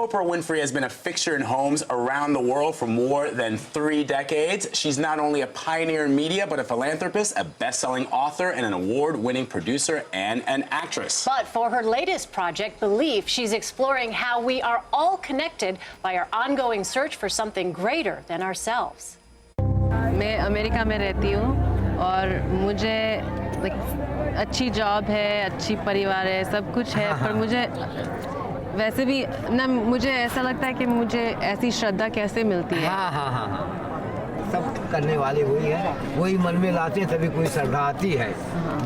Oprah Winfrey has been a fixture in homes around the world for more than 3 decades. She's not only a pioneer in media, but a philanthropist, a best-selling author, and an award-winning producer and an actress. But for her latest project, Belief, she's exploring how we are all connected by our ongoing search for something greater than ourselves. मैं America में रहती हूँ और मुझे अच्छी job है, अच्छी परिवार है, सब कुछ है, पर मुझे वैसे भी ना मुझे ऐसा लगता है कि मुझे ऐसी श्रद्धा कैसे मिलती है। हाँ। सब करने वाले वही है, वही मन में लाते हैं तभी कोई श्रद्धा आती है।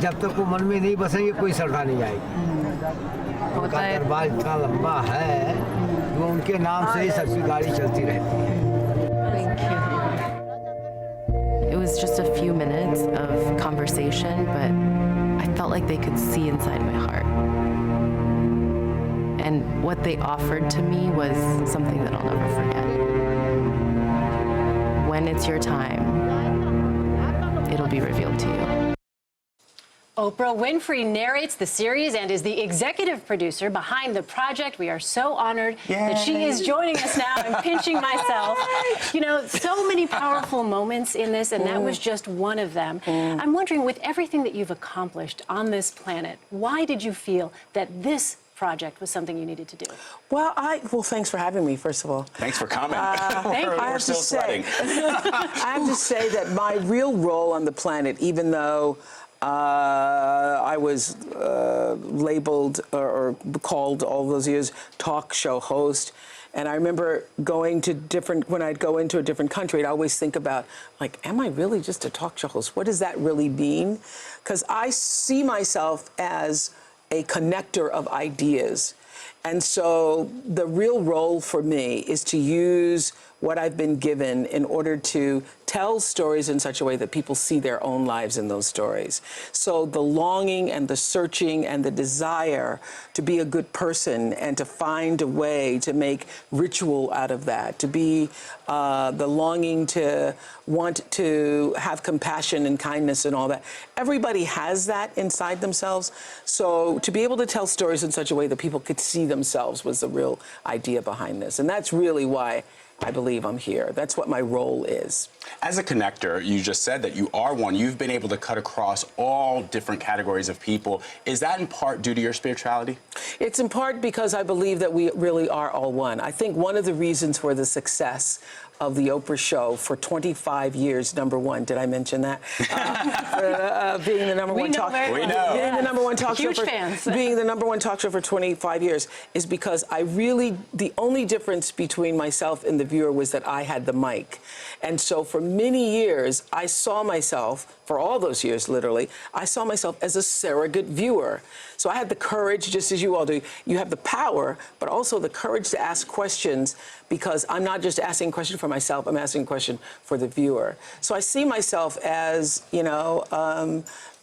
जब तक वो मन में नहीं बसेंगे कोई श्रद्धा नहीं आएगी। उनका दरबार इतना लंबा है वो उनके नाम से ही सबकी गाड़ी चलती रहती है। It was just a few minutes of conversation, but I felt like they could see inside my heart. And what they offered to me was something that I'll never forget. When it's your time, it'll be revealed to you. Oprah Winfrey narrates the series and is the executive producer behind the project. We are so honored that she is joining us now. I'm pinching myself. You know, so many powerful moments in this, and that was just one of them. I'm wondering, with everything that you've accomplished on this planet, why did you feel that this project was something you needed to do? Well, thanks for having me, first of all. Thanks for coming. We're still sweating. I have to say that my real role on the planet, even though I was labeled or called all those years talk show host. And I remember when I'd go into a different country, I'd always think about, like, am I really just a talk show host? What does that really mean? Because I see myself as a connector of ideas. And so the real role for me is to use what I've been given in order to tell stories in such a way that people see their own lives in those stories. So the longing and the searching and the desire to be a good person and to find a way to make ritual out of that, to be the longing to want to have compassion and kindness and all that. Everybody has that inside themselves. So to be able to tell stories in such a way that people could see themselves was the real idea behind this. And that's really why I believe I'm here. That's what my role is. As a connector, you just said that you are one. You've been able to cut across all different categories of people. Is that in part due to your spirituality? It's in part because I believe that we really are all one. I think one of the reasons for the success of the Oprah show for 25 years, #1. Did I mention that? Being the number one talk show. We know. Being the number one talk show. Huge fans. Being the #1 talk show for 25 years is because the only difference between myself and the viewer was that I had the mic. And so for many years, I saw myself, for all those years, literally, I saw myself as a surrogate viewer. So I had the courage, just as you all do. You have the power, but also the courage to ask questions, because I'm not just asking a question for myself, I'm asking a question for the viewer. So I see myself as,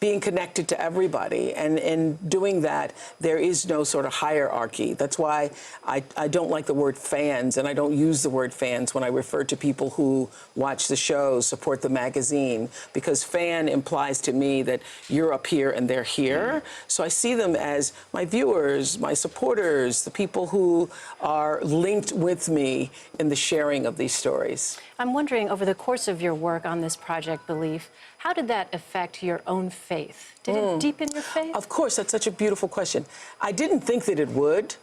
being connected to everybody. And in doing that, there is no sort of hierarchy. That's why I don't like the word fans, and I don't use the word fans when I refer to people who watch the shows, support the magazine, because fan implies to me that you're up here and they're here. So I see them as my viewers, my supporters, the people who are linked with me in the sharing of these stories. I'm wondering, over the course of your work on this project, Belief, how did that affect your own faith? Did it deepen your faith? Of course, that's such a beautiful question. I didn't think that it would.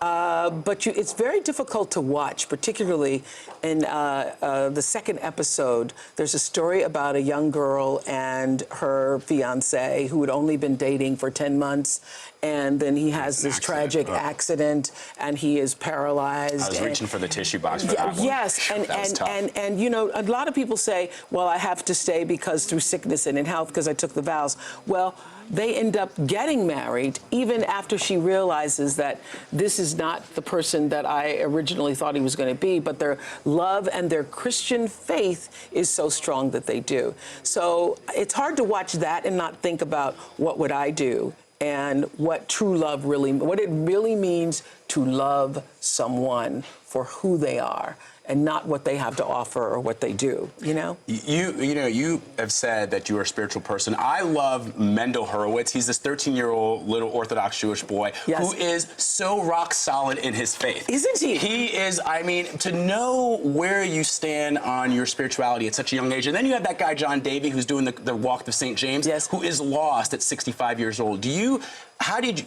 But it's very difficult to watch, particularly in the second episode. There's a story about a young girl and her fiancé who had only been dating for 10 months. And then he has this tragic accident, and he is paralyzed. I was reaching for the tissue box for that one. Yes, and you know, a lot of people say, well, I have to stay because through sickness and in health because I took the vows. Well, they end up getting married even after she realizes that this is not the person that I originally thought he was going to be, but their love and their Christian faith is so strong that they do. So it's hard to watch that and not think about what would I do and what true love really, what it really means to love someone for who they are and not what they have to offer or what they do, you know? You have said that you are a spiritual person. I love Mendel Horowitz. He's this 13-year-old little Orthodox Jewish boy who is so rock solid in his faith. Isn't he? He is, I mean, to know where you stand on your spirituality at such a young age. And then you have that guy, John Davy, who's doing the walk to St. James, who is lost at 65 years old.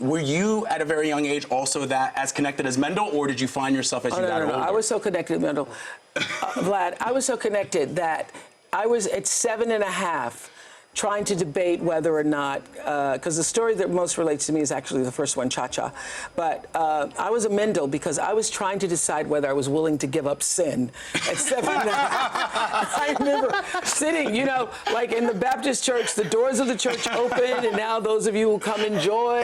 Were you at a very young age also that as connected as Mendel, or did you find yourself as you got older? I was so connected, Mendel. Vlad, I was so connected that I was at 7.5 trying to debate whether or not, because the story that most relates to me is actually the first one, Cha-Cha. But I was a Mendel because I was trying to decide whether I was willing to give up sin at 7.5. I remember sitting, you know, like in the Baptist church, the doors of the church open, and now those of you who come and join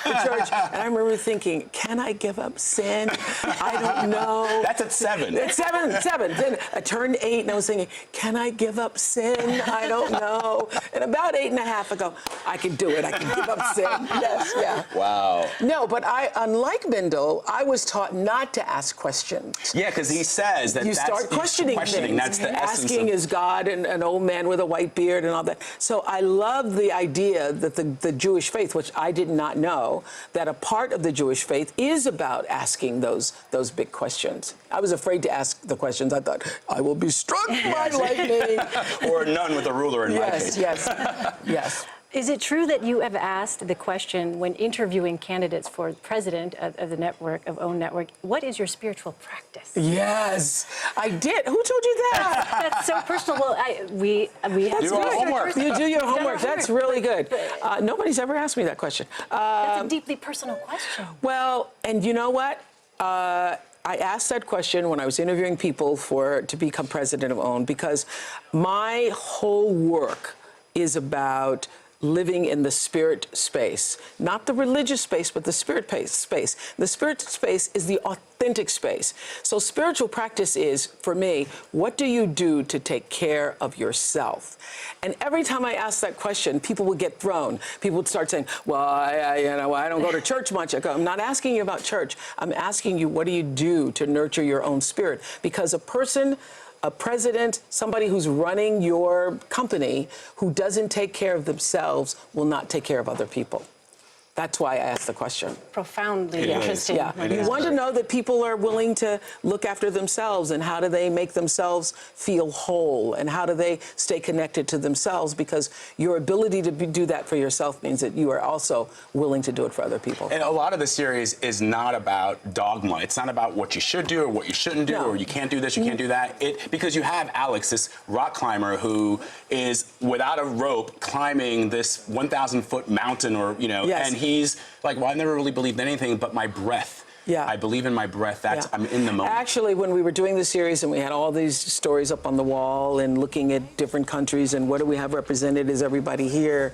the church. And I remember thinking, can I give up sin? I don't know. That's at 7. At 7. Then I turned 8, and I was thinking, can I give up sin? I don't know. And about 8.5 ago, I can do it. I can give up sin. Yes, yeah. Wow. No, but unlike Mendel, I was taught not to ask questions. Yeah, because he says that you start questioning things. That's the essence. Asking, is God an old man with a white beard and all that? So I love the idea that the Jewish faith, which I did not know, that a part of the Jewish faith is about asking those big questions. I was afraid to ask the questions. I thought, I will be struck by lightning. Or none with a ruler in my case. Yes. Is it true that you have asked the question when interviewing candidates for president of the network, of OWN Network, what is your spiritual practice? Yes, I did. Who told you that? That's so personal. Well, we have do our homework. You do your homework. That's really good. Nobody's ever asked me that question. That's a deeply personal question. Well, and you know what? I asked that question when I was interviewing people to become president of OWN because my whole work is about living in the spirit space, not the religious space, but the spirit space. The spirit space is the authentic space. So spiritual practice is, for me, what do you do to take care of yourself? And every time I ask that question, people would get thrown. People would start saying, well, I don't go to church much. I go, I'm not asking you about church. I'm asking you, what do you do to nurture your own spirit? Because a president, somebody who's running your company, who doesn't take care of themselves will not take care of other people. That's why I asked the question. Profoundly interesting. Yeah, you want to know that people are willing to look after themselves, and how do they make themselves feel whole, and how do they stay connected to themselves, because your ability to do that for yourself means that you are also willing to do it for other people. And a lot of the series is not about dogma. It's not about what you should do or what you shouldn't do, or you can't do this, you can't do that. Because you have Alex, this rock climber who is without a rope climbing this 1,000-foot mountain, or and he's like, well, I never really believed in anything but my breath. Yeah. I believe in my breath. I'm in the moment. Actually, when we were doing the series and we had all these stories up on the wall and looking at different countries and what do we have represented, is everybody here?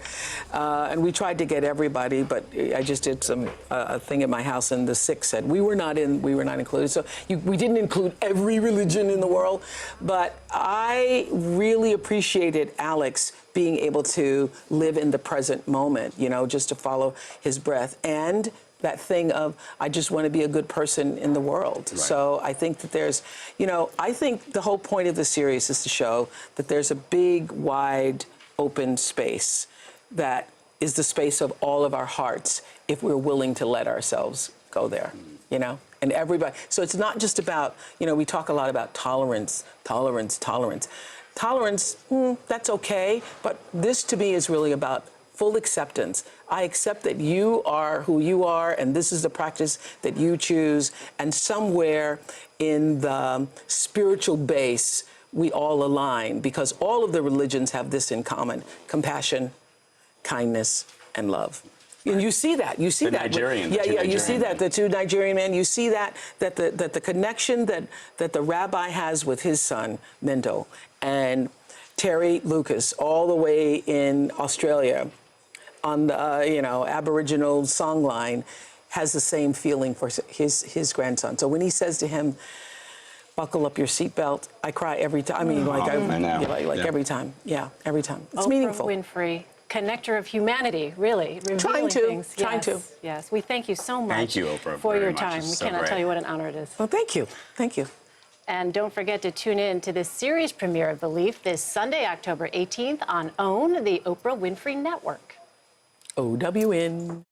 And we tried to get everybody, but I just did a thing at my house, and the 6 said we were not included. So we didn't include every religion in the world, but I really appreciated Alex being able to live in the present moment, just to follow his breath, and that thing of, I just want to be a good person in the world. Right. So I think that there's, I think the whole point of the series is to show that there's a big, wide, open space that is the space of all of our hearts if we're willing to let ourselves go there, and everybody. So it's not just about, we talk a lot about tolerance, that's okay, but this to me is really about full acceptance. I accept that you are who you are, and this is the practice that you choose, and somewhere in the spiritual base, we all align, because all of the religions have this in common: compassion, kindness, and love. And you see that. You see the that. Nigerian. You see that. The 2 Nigerian men. You see that the connection that the rabbi has with his son, Mendo, and Terry Lucas, all the way in Australia, on the Aboriginal songline, has the same feeling for his grandson. So when he says to him, "Buckle up your seatbelt," I cry every time. I mean, every time. Yeah, every time. It's Oprah meaningful. Winfrey, connector of humanity, really, revealing things. Trying to. Yes, we thank you so much. Thank you, Oprah, for very your much. time. It's We so cannot great. tell you what an honor it is. Well, thank you. Thank you. And don't forget to tune in to this series premiere of Belief this Sunday, October 18th on OWN, the Oprah Winfrey Network. OWN.